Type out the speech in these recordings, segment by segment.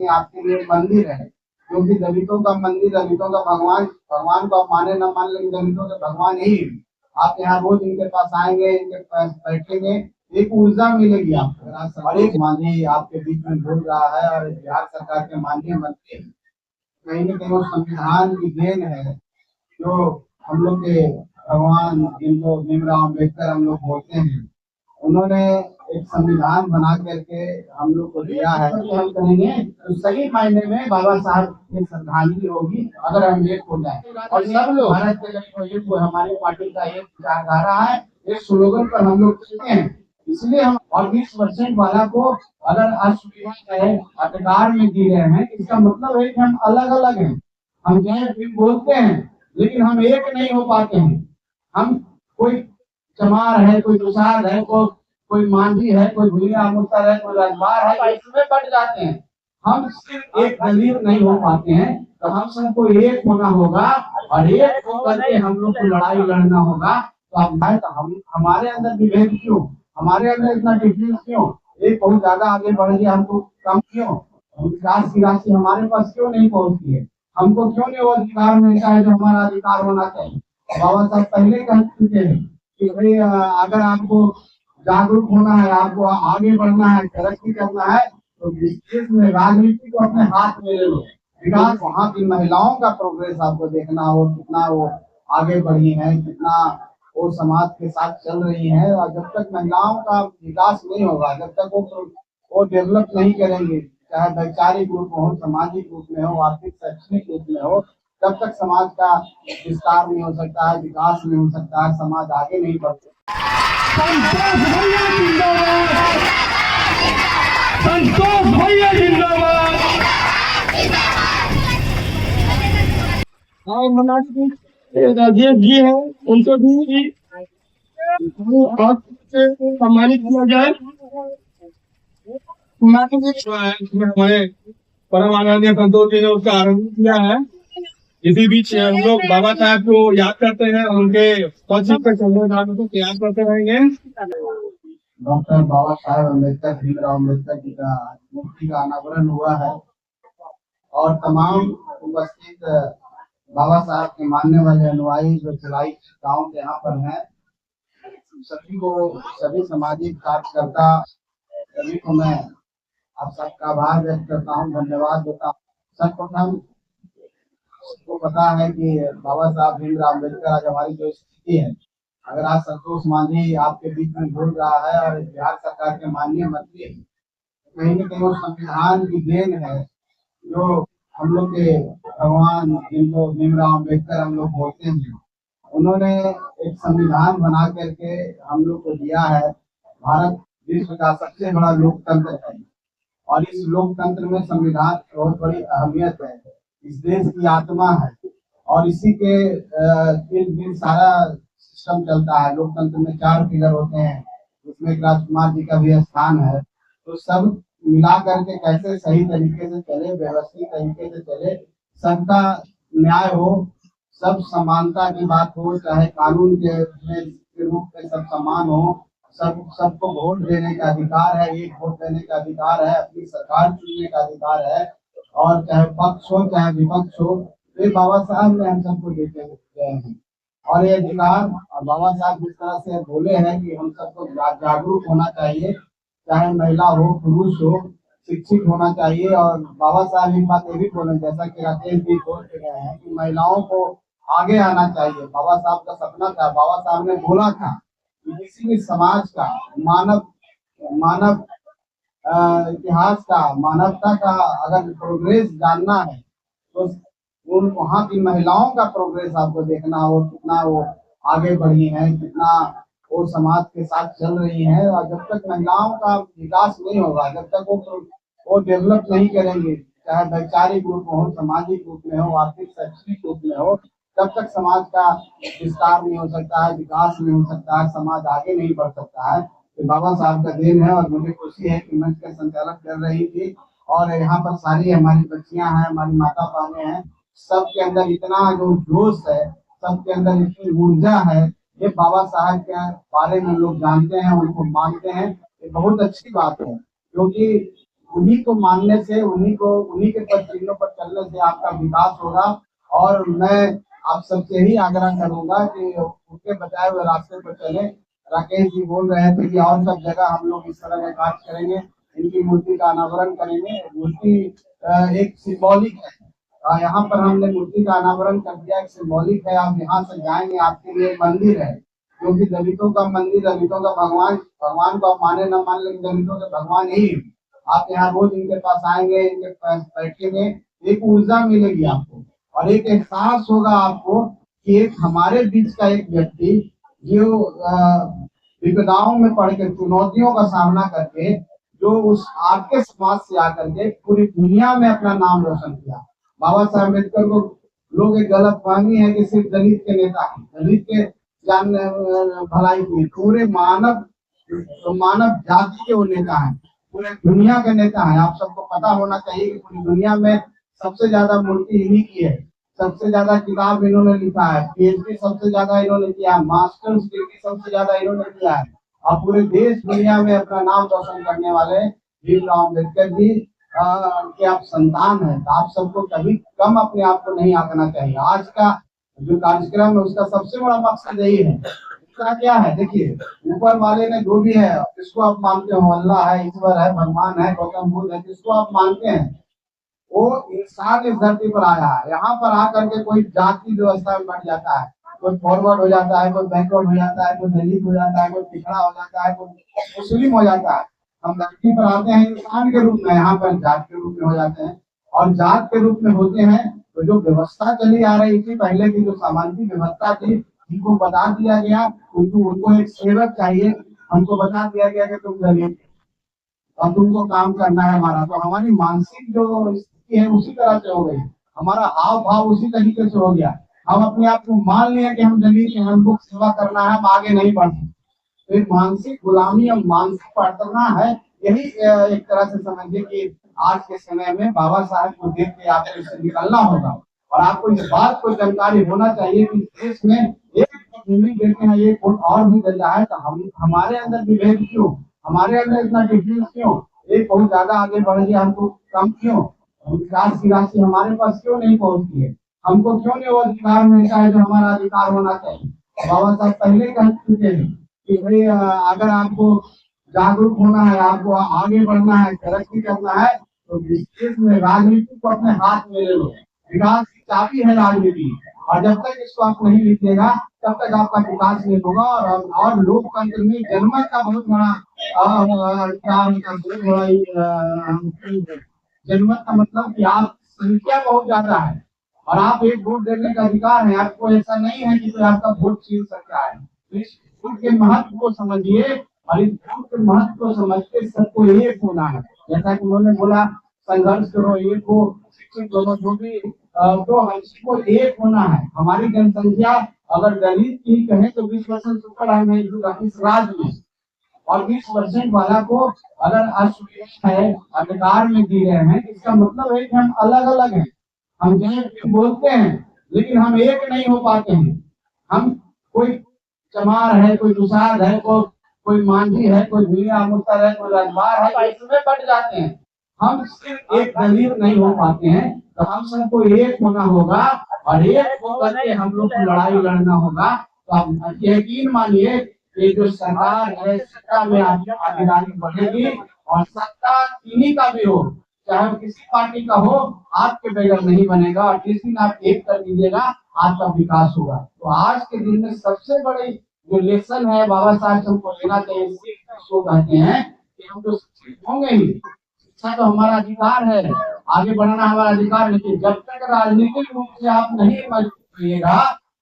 आपके लिए मंदिर है, क्योंकि दलितों का मंदिर, दलितों का भगवान, भगवान को आप माने न मान, लेकिन दलितों के भगवान ही। आप यहाँ रोज इनके पास आएंगे, इनके पास बैठेंगे, एक ऊर्जा मिलेगी आपको। और एक माननीय आपके बीच में बोल रहा है, और बिहार सरकार के माननीय मंत्री कहीं न कहीं वो संविधान की देन है, जो हम लोग के भगवान, जिनको भीमराव अम्बेडकर हम लोग बोलते हैं, उन्होंने एक संविधान बना करके हम लोग को दिया है कि हम करेंगे तो सही मायने में बाबा साहब की श्रद्धांजलि होगी अगर हम एक हो जाए। और सब लोग भारत के लिए हमारी पार्टी का एक विचारधारा है, एक स्लोगन पर हम लोग चलते हैं। इसलिए हम और 20% वाला को अगर असुविधा है, अधिकार में दी रहे हैं, इसका मतलब है कि हम अलग अलग हैं। हम जय भीम बोलते हैं, लेकिन हम एक नहीं हो पाते हैं। हम कोई चमार है, कोई तुषार है, कोई मांझी है, कोई भूलिया मुक्तर है, कोई रजवार है, इसमें बढ़ जाते हैं। हम सिर्फ एक दलित नहीं हो पाते हैं, तो हम सबको एक होना होगा, और एक होकर के हम लोग को लड़ाई लड़ना होगा। तो आप भाई, तो हम हमारे अंदर विभेद क्यों, हमारे अंदर इतना डिफरेंस क्यों, एक बहुत ज्यादा आगे बढ़ गया, हमको कम क्यों, विकास की राशि हमारे पास क्यों नहीं पहुंचती है, हमको क्यों नहीं वो अधिकार मिलता है जो हमारा अधिकार होना चाहिए। बाबा साहब पहले कह चुके हैं कि भाई अगर आपको जागरूक होना है, आपको आगे बढ़ना है, तरक्की करना है, तो देश में राजनीति को अपने हाथ में ले लो। विकास वहाँ की महिलाओं का प्रोग्रेस आपको देखना हो, कितना वो आगे बढ़ी है, कितना वो समाज के साथ चल रही है। और जब तक महिलाओं का विकास नहीं होगा, जब तक वो डेवलप नहीं करेंगे, चाहे वैचारिक रूप में हो, सामाजिक रूप में हो, आर्थिक शैक्षणिक रूप में हो, तब तक समाज का विस्तार नहीं हो सकता है, विकास नहीं हो सकता है, समाज आगे नहीं बढ़ सकता। संतोष भैया जिंदाबाद, संतोष भैया जिंदाबाद। और हमारे राजेश जी हैं, उनको भी सम्मानित किया जाए। हमारे परम आदरणीय संतोष जी ने उसका आरंभ किया है। इसी बीच हम लोग बाबा साहब को याद करते हैं, उनके पक्ष पर चलने वालों को याद करते रहेंगे। डॉक्टर बाबा साहेब अम्बेडकर, भीमराव अम्बेडकर जी का मूर्ति का अनावरण हुआ है, और तमाम उपस्थित बाबा साहब के मानने वाले अनुयायी जो चलाई गाँव के यहाँ पर हैं, सभी को, सभी सामाजिक कार्यकर्ता, सभी को मैं आप सबका आभार व्यक्त करता हूँ, धन्यवाद देता हूँ। सर्वप्रथम को पता है कि बाबा साहब भीमराव अम्बेडकर आज हमारी जो स्थिति है, अगर आज संतोष मांझी आपके बीच में बोल रहा है, और बिहार सरकार के माननीय मंत्री कहीं न कहीं वो संविधान की देन है, जो हम लोग के भगवान, जिनको भीमराव अम्बेडकर हम लोग बोलते हैं, उन्होंने एक संविधान बना करके हम लोग को दिया है। भारत विश्व का सबसे बड़ा लोकतंत्र है, और इस लोकतंत्र में संविधान की बहुत बड़ी अहमियत है, इस देश की आत्मा है, और इसी के इर्द सारा सिस्टम चलता है। लोकतंत्र में 4 पिलर होते हैं, उसमें राजकुमार जी का भी स्थान है। तो सब मिला करके कैसे सही तरीके से चले, व्यवस्थित तरीके से चले, सबका न्याय हो, सब समानता की बात हो, चाहे कानून के रूप में सब समान हो, सबको वोट देने का अधिकार है, एक वोट देने का अधिकार है, अपनी सरकार चुनने का अधिकार है, और चाहे पक्ष हो चाहे विपक्ष हो, ये बाबा साहब ने हम सबको देते गए हैं। और ये अधिकार बाबा साहब जिस तरह से बोले हैं कि हम सबको जागरूक होना चाहिए, चाहे महिला हो, पुरुष हो, शिक्षित होना चाहिए। और बाबा साहब एक बात ये भी बोले, जैसा कि राकेश जी बोल के गए हैं, कि महिलाओं को आगे आना चाहिए। बाबा साहब का सपना था, बाबा साहब ने बोला था कि किसी भी समाज का, मानव इतिहास का, मानवता का अगर प्रोग्रेस जानना है, तो उन वहाँ की महिलाओं का प्रोग्रेस आपको देखना हो, कितना वो आगे बढ़ी है, कितना वो समाज के साथ चल रही है। और जब तक महिलाओं का विकास नहीं होगा, जब तक वो डेवलप नहीं करेंगे, चाहे वैचारिक रूप में हो, सामाजिक रूप में हो, आर्थिक शैक्षणिक रूप में हो, तब तक समाज का विस्तार नहीं हो सकता है, विकास नहीं हो सकता है, समाज आगे नहीं बढ़ सकता है। तो बाबा साहब का दिन है, और मुझे खुशी है कि मंच का संचालन कर रही थी, और यहाँ पर सारी हमारी बच्चियां हैं, हमारी माता बहनें हैं, सबके अंदर इतना जो जोश है, सबके अंदर इतनी ऊर्जा है। ये बाबा साहब के बारे में लोग जानते हैं, उनको मानते हैं, ये बहुत अच्छी बात है, क्योंकि उन्हीं को मानने से, उन्हीं के पद चिन्हों पर चलने से आपका विकास होगा। और मैं आप सबसे ही आग्रह करूंगा कि उनके बताए हुए रास्ते पर चले। राकेश जी बोल रहे थे कि और सब जगह हम लोग इस तरह का कार्य करेंगे, इनकी मूर्ति का अनावरण करेंगे। मूर्ति एक सिंबॉलिक है, यहाँ पर हमने मूर्ति का अनावरण कर दिया, एक सिंबॉलिक है। आप यहाँ से जाएंगे, आपके लिए मंदिर है, क्योंकि दलितों का मंदिर, दलितों का भगवान, भगवान को आप माने न मान, लेकिन दलितों के भगवान ही। आप यहाँ रोज इनके पास आएंगे, इनके पास बैठेंगे, एक ऊर्जा मिलेगी आपको और एक एहसास होगा आपको कि एक हमारे बीच का एक व्यक्ति जो विपदाओं में पड़ के, चुनौतियों का सामना करके, जो उस आपके समाज से आकर के पूरी दुनिया में अपना नाम रोशन किया। बाबा साहब अम्बेडकर को लोग एक गलत फहमी है कि सिर्फ दलित के नेता हैं, दलित के जान भलाई की, पूरे मानव जाति के वो नेता हैं, पूरे दुनिया के नेता हैं। आप सबको पता होना चाहिए कि पूरी दुनिया में सबसे ज्यादा मूर्ति इन्हीं की है, सबसे ज्यादा किताब इन्होंने लिखा है, पीएचडी सबसे ज्यादा इन्होंने किया है, मास्टर्स डिग्री सबसे ज्यादा इन्होंने किया है, और पूरे देश दुनिया में अपना नाम रोशन करने वाले भीमराव अम्बेडकर जी के आप संतान हैं। तो आप सबको कभी कम अपने आप को नहीं आंकना चाहिए। आज का जो कार्यक्रम है उसका सबसे बड़ा मकसद यही है। इसका क्या है, देखिए, ऊपर वाले ने जो भी है, जिसको आप मानते हो, अल्लाह है, ईश्वर है, भगवान है, गौतम बुद्ध है, जिसको आप मानते हैं, वो इंसान इस धरती पर आया है। यहाँ पर आकर के कोई जाति व्यवस्था में बढ़ जाता है, कोई फॉरवर्ड हो जाता है, कोई बैकवर्ड हो जाता है, कोई दलित हो जाता है, कोई पिछड़ा हो जाता है, कोई मुस्लिम हो जाता है। हम धरती पर आते हैं इंसान के रूप में, यहाँ पर जात के रूप में हो जाते हैं, और जात के रूप में होते हैं तो जो व्यवस्था चली आ रही थी पहले की, जो सामाजिक व्यवस्था थी, उनको बता दिया गया, उनको एक सेवक चाहिए, हमको बता दिया गया कि तुम दलित और तुमको काम करना है हमारा। तो हमारी मानसिक जो स्थिति है उसी तरह से हो गई, हमारा हाव भाव उसी तरीके से हो गया। हम अपने आप को मान लिया कि हम दलित हैं, हमको सेवा करना है, हम आगे नहीं बढ़ सकते। तो एक मानसिक गुलामी और मानसिक पड़तना है। यही एक तरह से समझिए कि आज के समय में बाबा साहब को देख के आपको इससे निकलना होगा, और आपको इस बात को जानकारी होना चाहिए कि देश में एक भूमि देते हैं, एक वोट और भी मिल रहा है, तो हम हमारे अंदर विभेद क्यों, हमारे अंदर इतना डिफरेंस क्यों, एक बहुत ज्यादा आगे बढ़ गया, हमको कम क्यों, विकास की राशि हमारे पास क्यों नहीं पहुंचती है, हमको क्यों नहीं वो अधिकार मिलता है जो हमारा अधिकार होना चाहिए। बाबा साहब पहले कह चुके हैं कि भाई अगर आपको जागरूक होना है, आपको आगे बढ़ना है, तरक्की करना है, तो देश में राजनीति को अपने हाथ में ले लो। विकास की चाबी है राजनीति, और जब तक इसको आप नहीं लिखिएगा तब तक आपका विकास नहीं होगा। और लोकतंत्र में जनमत का बहुत बड़ा जनमत का मतलब कि आप संख्या बहुत ज्यादा है और आप एक वोट देने का अधिकार है, आपको ऐसा नहीं है कि कोई आपका वोट छीन सकता है। तो इस वोट के महत्व को समझिए, और इस वोट के महत्व को समझ के सबको एक होना है। जैसा कि उन्होंने बोला, संघर्ष करो, एक हो, शिक्षित दोनों, जो भी तो हमको एक होना है। हमारी जनसंख्या अगर दलित की कहें तो 20% ऊपर है इस राज्य में, और 20% वाला को अगर असुविधा है, अधिकार में दी रहे हैं, इसका मतलब है कि हम अलग अलग हैं। हम बोलते हैं लेकिन हम एक नहीं हो पाते हैं। हम कोई चमार है, कोई दुसाध है, कोई मांझी है, कोई भूया मुस्तर है, कोई रजवार है, इसमें बढ़ जाते हैं। हम सिर्फ एक दलित नहीं हो पाते हैं, तो हम सबको एक होना होगा, और एक होकर के हम लोग को लड़ाई लड़ना होगा। तो आप यकीन मानिए ये जो सरकार है, सत्ता में आगे बढ़ेगी, और सत्ता किन्हीं का भी हो, चाहे किसी पार्टी का हो, आपके बगैर नहीं बनेगा। और जिस दिन आप एक कर दीजिएगा आपका विकास होगा। तो आज के दिन में सबसे बड़ी जो लेसन है बाबा साहब हमको लेना चाहिए, इसको कहते हैं कि हम तो शिक्षित होंगे ही, शिक्षा तो हमारा अधिकार है, आगे बढ़ना हमारा अधिकार, लेकिन जब तक राजनीतिक रूप से आप नहीं मजबूत रहिएगा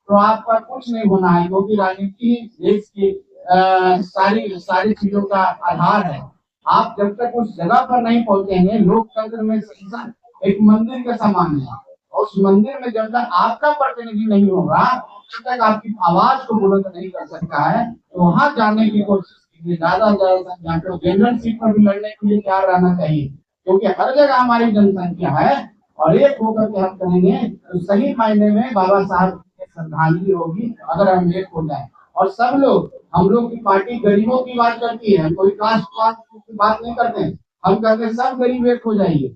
तो आपका कुछ नहीं होना है, क्योंकि राजनीति देश की सारी चीजों का आधार है। आप जब तक उस जगह पर नहीं पहुंचेंगे, लोकतंत्र में संसद एक मंदिर के समान है, और उस मंदिर में जब तक आपका प्रतिनिधि नहीं होगा तब तक आपकी आवाज को बुलंद नहीं कर सकता है। तो वहां जाने की कोशिश कीजिए, ज्यादा से ज्यादा जनरल सीट पर भी लड़ने के लिए तैयार रहना चाहिए, क्योंकि हर जगह हमारी जनसंख्या है, और एक होकर के हम करेंगे तो सही मायने में बाबा साहब की श्रद्धांजलि होगी अगर हम एक हो जाए। और सब लोग, हम लोग की पार्टी गरीबों की बात करती है, कोई कास्ट की बात नहीं करते हैं, हम कहते हैं सब गरीब एक हो जाइए,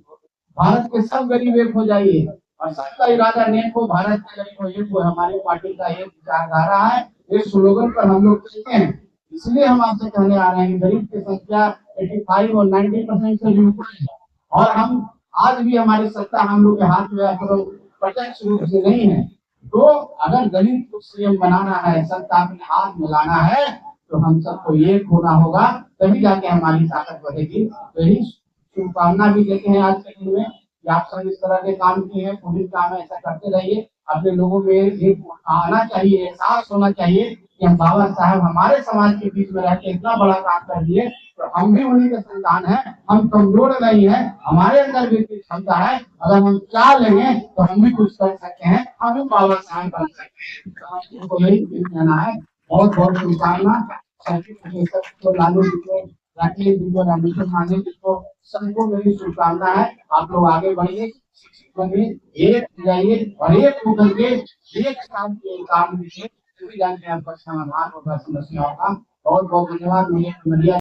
भारत के सब गरीब एक हो जाइए और सबका इरादा नेक हो, भारत के गरीब हो एक हो। हमारी पार्टी का ये विचारधारा है, इस स्लोगन पर हम लोग चलते हैं। इसलिए हम आपसे कहने आ रहे हैं कि गरीब की संख्या 85 और 90% से भी ऊपर है और हम आज भी हमारी सत्ता हम लोग के हाथ में है, तो प्रत्यक्ष रूप से नहीं है। तो अगर गरीब को सीएम बनाना है, सत्ता अपने हाथ में लाना है, तो हम सबको एक होना होगा, तभी जाके हमारी ताकत बढ़ेगी। तो यही शुभकामना भी देते हैं आज के दिन में कि आप सब इस तरह के काम किए हैं, पुलिस काम ऐसा करते रहिए। अपने लोगों में एक आना चाहिए, एहसास होना चाहिए कि हम बाबा साहब हमारे समाज के बीच में रहकर इतना बड़ा काम कर दिए, तो हम भी उन्हीं के संतान हैं, हम कमजोर नहीं है, हमारे अंदर भी क्षमता है। अगर हम चाह लेंगे तो हम भी कुछ कर सकते हैं, हम भी बाबा साहब बन सकते हैं। तो यही कहना है। बहुत बहुत शुभकामना सबको, लालू जी को, राकेश जी को, रामेश्वर मांझी जी को, सबको मेरी शुभकामना है। आप लोग आगे बढ़िए, शिक्षित बनिए, एक जाइए और एक होकर के एक साथ ये काम कीजिए, तभी जाके आपका समाधान होगा समस्याओं का। बहुत बहुत धन्यवाद। मुझे